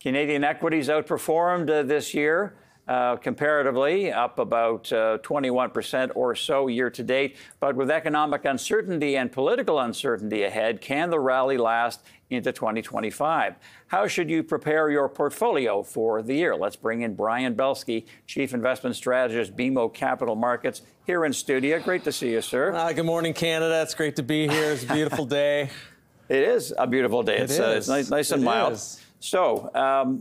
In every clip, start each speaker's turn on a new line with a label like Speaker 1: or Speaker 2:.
Speaker 1: Canadian equities outperformed this year, comparatively, up about 21% or so year to date. But with economic uncertainty and political uncertainty ahead, can the rally last into 2025? How should you prepare your portfolio for the year? Let's bring in Brian Belski, Chief Investment Strategist, BMO Capital Markets, here in studio. Great to see you, sir.
Speaker 2: Good morning, Canada. It's great to be here. It's a beautiful day.
Speaker 1: It is a beautiful day. It's nice and mild.
Speaker 2: Is.
Speaker 1: So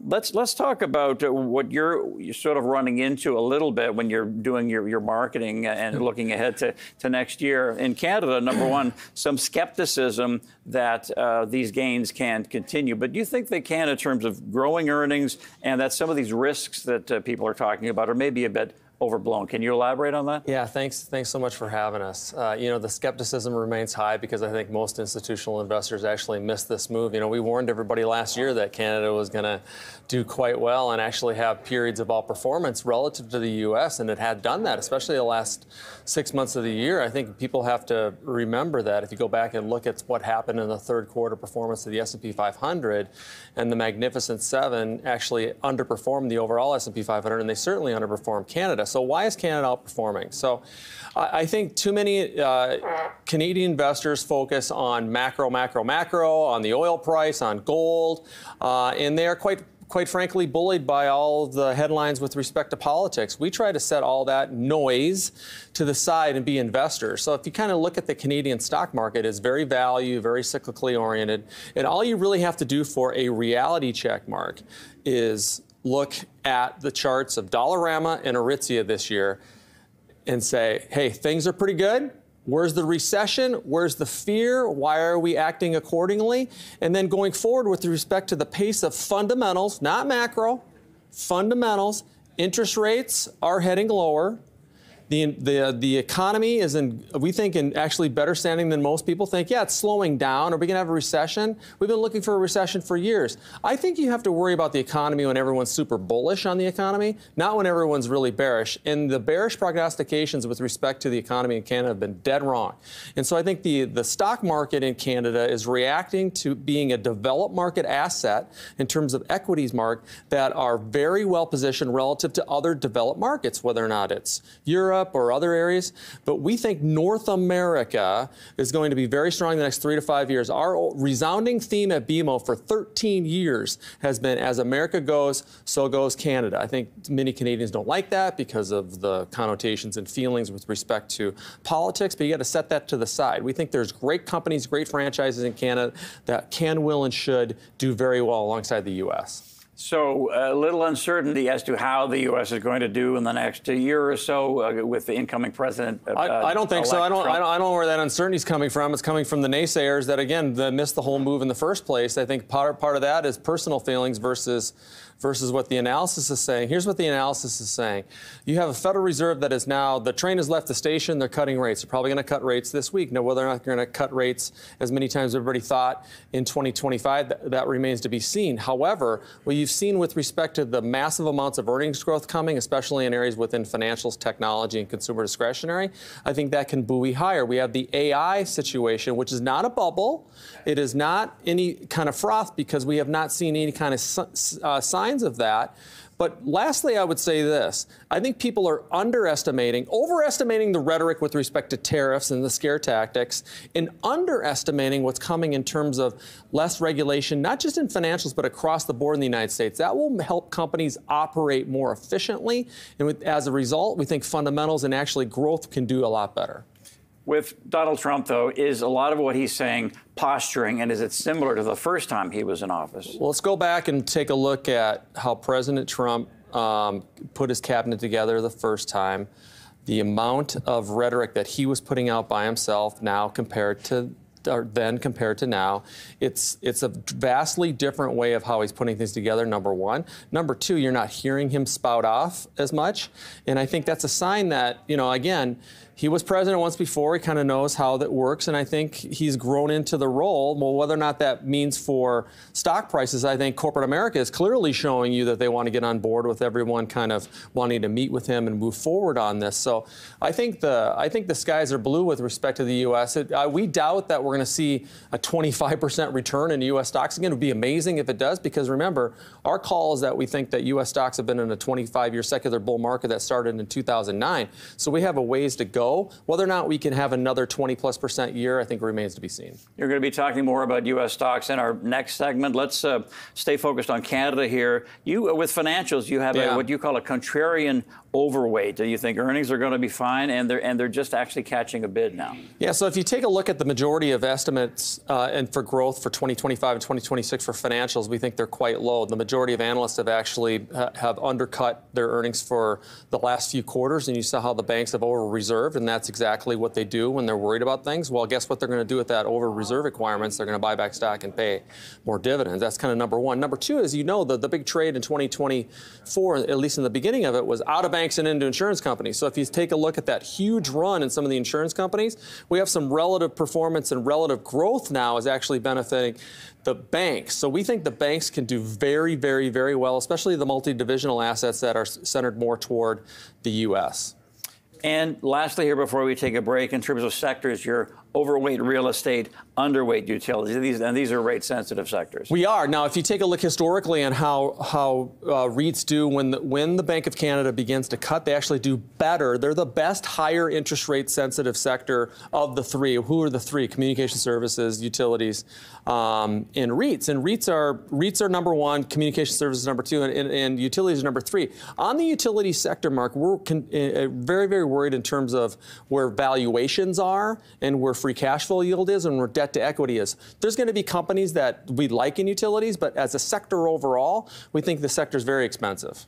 Speaker 1: let's talk about what you're sort of running into a little bit when you're doing your marketing and looking ahead to next year. In Canada, number one, some skepticism that these gains can continue. But do you think they can in terms of growing earnings, and that some of these risks that people are talking about are maybe a bit overblown? Can you elaborate on that?
Speaker 2: Yeah, thanks so much for having us. The skepticism remains high because I think most institutional investors actually missed this move. We warned everybody last year that Canada was going to do quite well and actually have periods of outperformance relative to the U.S., and it had done that, especially the last 6 months of the year. I think people have to remember that if you go back and look at what happened in the third quarter performance of the S&P 500, and the Magnificent Seven actually underperformed the overall S&P 500, and they certainly underperformed Canada. So why is Canada outperforming? So I think too many Canadian investors focus on macro, on the oil price, on gold, and they are quite frankly bullied by all the headlines with respect to politics. We try to set all that noise to the side and be investors. So if you kind of look at the Canadian stock market, it's very value, very cyclically oriented, and all you really have to do for a reality check mark is look at the charts of Dollarama and Aritzia this year and say, hey, things are pretty good. Where's the recession? Where's the fear? Why are we acting accordingly? And then going forward with respect to the pace of fundamentals, not macro, fundamentals, interest rates are heading lower. The economy is we think, in actually better standing than most people think. Yeah, it's slowing down. Are we going to have a recession? We've been looking for a recession for years. I think you have to worry about the economy when everyone's super bullish on the economy, not when everyone's really bearish. And the bearish prognostications with respect to the economy in Canada have been dead wrong. And so I think the stock market in Canada is reacting to being a developed market asset in terms of equities market that are very well positioned relative to other developed markets, whether or not it's Europe or other areas. But we think North America is going to be very strong in the next 3 to 5 years. Our resounding theme at BMO for 13 years has been, as America goes, so goes Canada. I think many Canadians don't like that because of the connotations and feelings with respect to politics, but you got to set that to the side. We think there's great companies, great franchises in Canada that can, will, and should do very well alongside the U.S.
Speaker 1: So a little uncertainty as to how the U.S. is going to do in the next year or so with the incoming president.
Speaker 2: I don't think so. I don't know where that uncertainty is coming from. It's coming from the naysayers that, again, missed the whole move in the first place. I think part of that is personal feelings versus what the analysis is saying. Here's what the analysis is saying. You have a Federal Reserve that is now, the train has left the station, they're cutting rates. They're probably going to cut rates this week. Now, whether or not they're going to cut rates as many times as everybody thought in 2025, that remains to be seen. However, what you've seen with respect to the massive amounts of earnings growth coming, especially in areas within financials, technology, and consumer discretionary, I think that can buoy higher. We have the AI situation, which is not a bubble. It is not any kind of froth because we have not seen any kind of signs of that. But lastly, I would say this. I think people are overestimating the rhetoric with respect to tariffs and the scare tactics, and underestimating what's coming in terms of less regulation, not just in financials, but across the board in the United States. That will help companies operate more efficiently. And as a result, we think fundamentals and actually growth can do a lot better.
Speaker 1: With Donald Trump, though, is a lot of what he's saying posturing, and is it similar to the first time he was in office?
Speaker 2: Well, let's go back and take a look at how President Trump put his cabinet together the first time, the amount of rhetoric that he was putting out by himself now compared to now. It's a vastly different way of how he's putting things together, number one. Number two, you're not hearing him spout off as much. And I think that's a sign that, again, he was president once before. He kind of knows how that works, and I think he's grown into the role. Well, whether or not that means for stock prices, I think corporate America is clearly showing you that they want to get on board with everyone kind of wanting to meet with him and move forward on this. So I think the skies are blue with respect to the U.S. We doubt that we're going to see a 25% return in U.S. stocks again. It would be amazing if it does, because remember, our call is that we think that U.S. stocks have been in a 25-year secular bull market that started in 2009. So we have a ways to go. Whether or not we can have another 20+% year, I think remains to be seen.
Speaker 1: You're going to be talking more about U.S. stocks in our next segment. Let's stay focused on Canada here. You, with financials, you have what you call a contrarian overweight. Do you think earnings are going to be fine, and they're just actually catching a bid now?
Speaker 2: Yeah, so if you take a look at the majority of estimates and for growth for 2025 and 2026 for financials, we think they're quite low. The majority of analysts have actually have undercut their earnings for the last few quarters, and you saw how the banks have over-reserved, and that's exactly what they do when they're worried about things. Well, guess what they're going to do with that over-reserve requirements? They're going to buy back stock and pay more dividends. That's kind of number one. Number two is, the big trade in 2024, at least in the beginning of it, was out of banks and into insurance companies. So if you take a look at that huge run in some of the insurance companies, we have some relative performance and relative growth now is actually benefiting the banks. So we think the banks can do very, very, very well, especially the multi-divisional assets that are centered more toward the U.S.
Speaker 1: And lastly here, before we take a break, in terms of sectors, you're overweight real estate, underweight utilities. These are rate-sensitive sectors.
Speaker 2: We are. Now, if you take a look historically on how REITs do when the Bank of Canada begins to cut, they actually do better. They're the best higher interest rate sensitive sector of the three. Who are the three? Communication services, utilities, and REITs. And REITs are number one, communication services number two, and utilities are number three. On the utility sector, Mark, we're very, very worried in terms of where valuations are and where free cash flow yield is and where debt to equity is. There's going to be companies that we like in utilities, but as a sector overall, we think the sector is very expensive.